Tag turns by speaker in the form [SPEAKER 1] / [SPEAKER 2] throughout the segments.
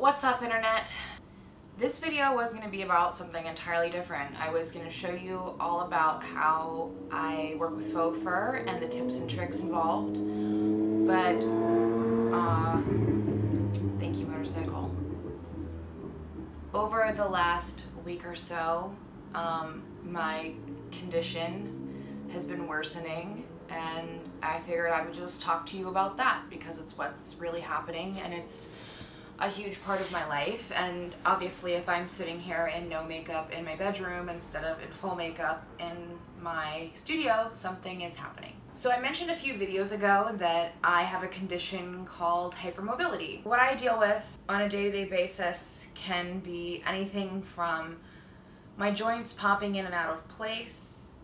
[SPEAKER 1] What's up, internet? This video was going to be about something entirely different. I was going to show you all about how I work with faux fur and the tips and tricks involved, but thank you, motorcycle. Over the last week or so, my condition has been worsening, and I figured I would just talk to you about that because it's what's really happening and it's a huge part of my life. And obviously if I'm sitting here in no makeup in my bedroom instead of in full makeup in my studio, something is happening. So I mentioned a few videos ago that I have a condition called hypermobility. What I deal with on a day-to-day basis can be anything from my joints popping in and out of place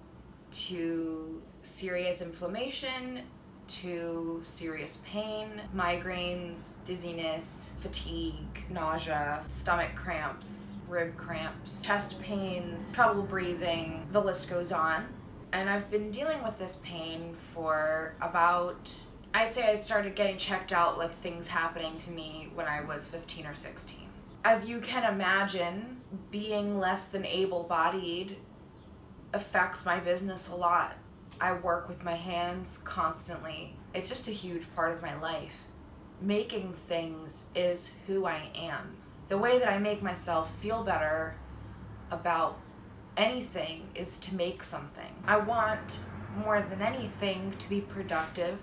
[SPEAKER 1] to serious inflammation to serious pain, migraines, dizziness, fatigue, nausea, stomach cramps, rib cramps, chest pains, trouble breathing, the list goes on. And I've been dealing with this pain for about, I'd say I started getting checked out, like things happening to me when I was 15 or 16. As you can imagine, being less than able-bodied affects my business a lot. I work with my hands constantly. It's just a huge part of my life. Making things is who I am. The way that I make myself feel better about anything is to make something. I want more than anything to be productive,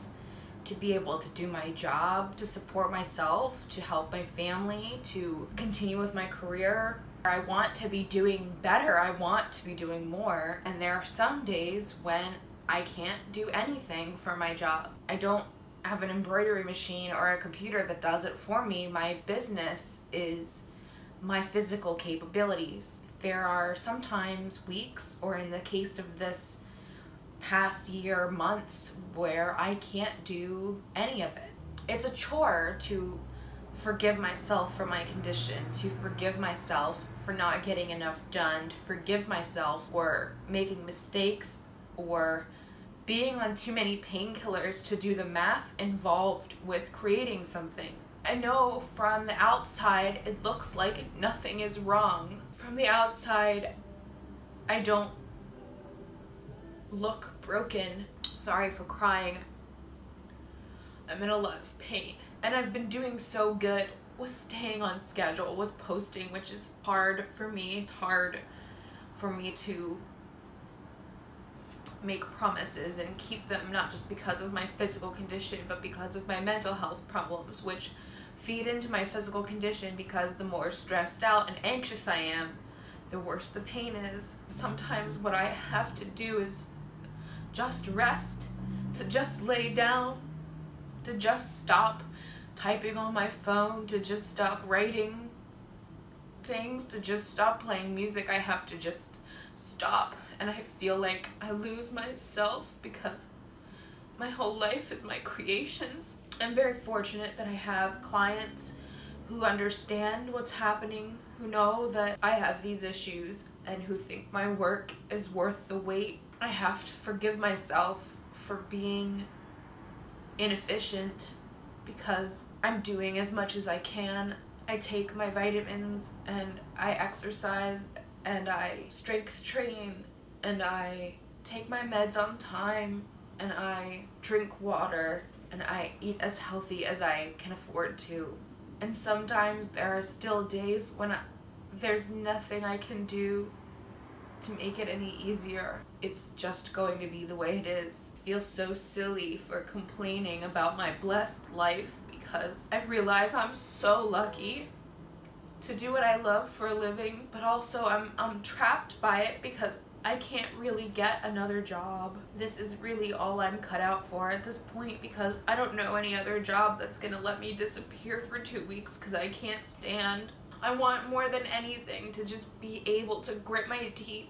[SPEAKER 1] to be able to do my job, to support myself, to help my family, to continue with my career. I want to be doing better. I want to be doing more. And there are some days when I can't do anything for my job. I don't have an embroidery machine or a computer that does it for me. My business is my physical capabilities. There are sometimes weeks, or in the case of this past year, months, where I can't do any of it. It's a chore to forgive myself for my condition, to forgive myself for not getting enough done, to forgive myself for making mistakes or being on too many painkillers to do the math involved with creating something. I know from the outside it looks like nothing is wrong. From the outside, I don't look broken. Sorry for crying. I'm in a lot of pain. And I've been doing so good with staying on schedule, with posting, which is hard for me. It's hard for me to make promises and keep them, not just because of my physical condition, but because of my mental health problems, which feed into my physical condition, because the more stressed out and anxious I am, the worse the pain is. Sometimes what I have to do is just rest, to just lay down, to just stop typing on my phone, to just stop writing things, to just stop playing music. I have to just stop. And I feel like I lose myself because my whole life is my creations. I'm very fortunate that I have clients who understand what's happening, who know that I have these issues, and who think my work is worth the wait. I have to forgive myself for being inefficient because I'm doing as much as I can. I take my vitamins and I exercise and I strength train and I take my meds on time and I drink water and I eat as healthy as I can afford to. And sometimes there are still days when there's nothing I can do to make it any easier. It's just going to be the way it is. I feel so silly for complaining about my blessed life because I realize I'm so lucky to do what I love for a living, but also I'm trapped by it because I can't really get another job. This is really all I'm cut out for at this point because I don't know any other job that's gonna let me disappear for 2 weeks because I can't stand. I want more than anything to just be able to grit my teeth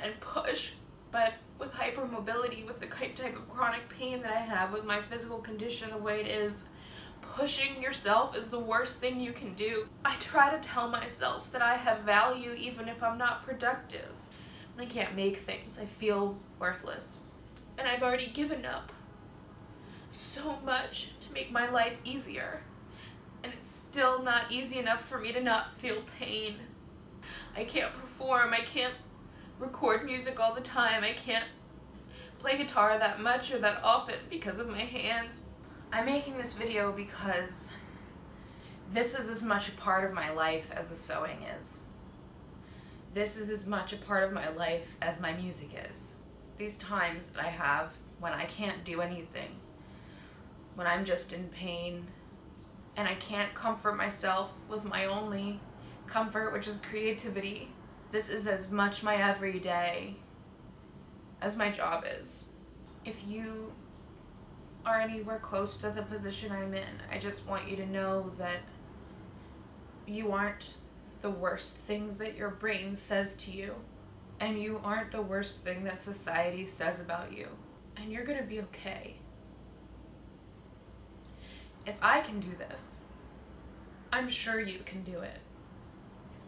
[SPEAKER 1] and push, but with hypermobility, with the type of chronic pain that I have, with my physical condition the way it is, pushing yourself is the worst thing you can do. I try to tell myself that I have value even if I'm not productive. When I can't make things, I feel worthless. And I've already given up so much to make my life easier.
[SPEAKER 2] and it's still not easy enough for me to not feel pain. I can't perform, I can't record music all the time, I can't play guitar that much or that often because of my hands.
[SPEAKER 1] I'm making this video because this is as much a part of my life as the sewing is. This is as much a part of my life as my music is. These times that I have when I can't do anything, when I'm just in pain, and I can't comfort myself with my only comfort, which is creativity. This is as much my everyday as my job is. If you are anywhere close to the position I'm in, I just want you to know that you aren't the worst things that your brain says to you, and you aren't the worst thing that society says about you, and you're gonna be okay. If I can do this, I'm sure you can do it.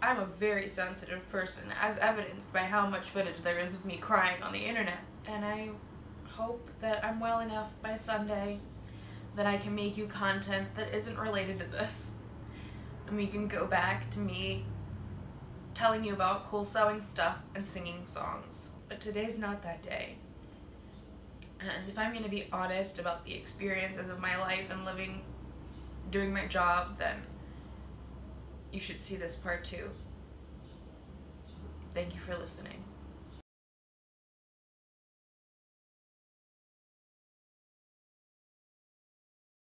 [SPEAKER 1] I'm a very sensitive person, as evidenced by how much footage there is of me crying on the internet. And I hope that I'm well enough by Sunday that I can make you content that isn't related to this. And we can go back to me telling you about cool sewing stuff and singing songs. But today's not that day. And if I'm going to be honest about the experiences of my life and doing my job, then you should see this part too. Thank you for listening.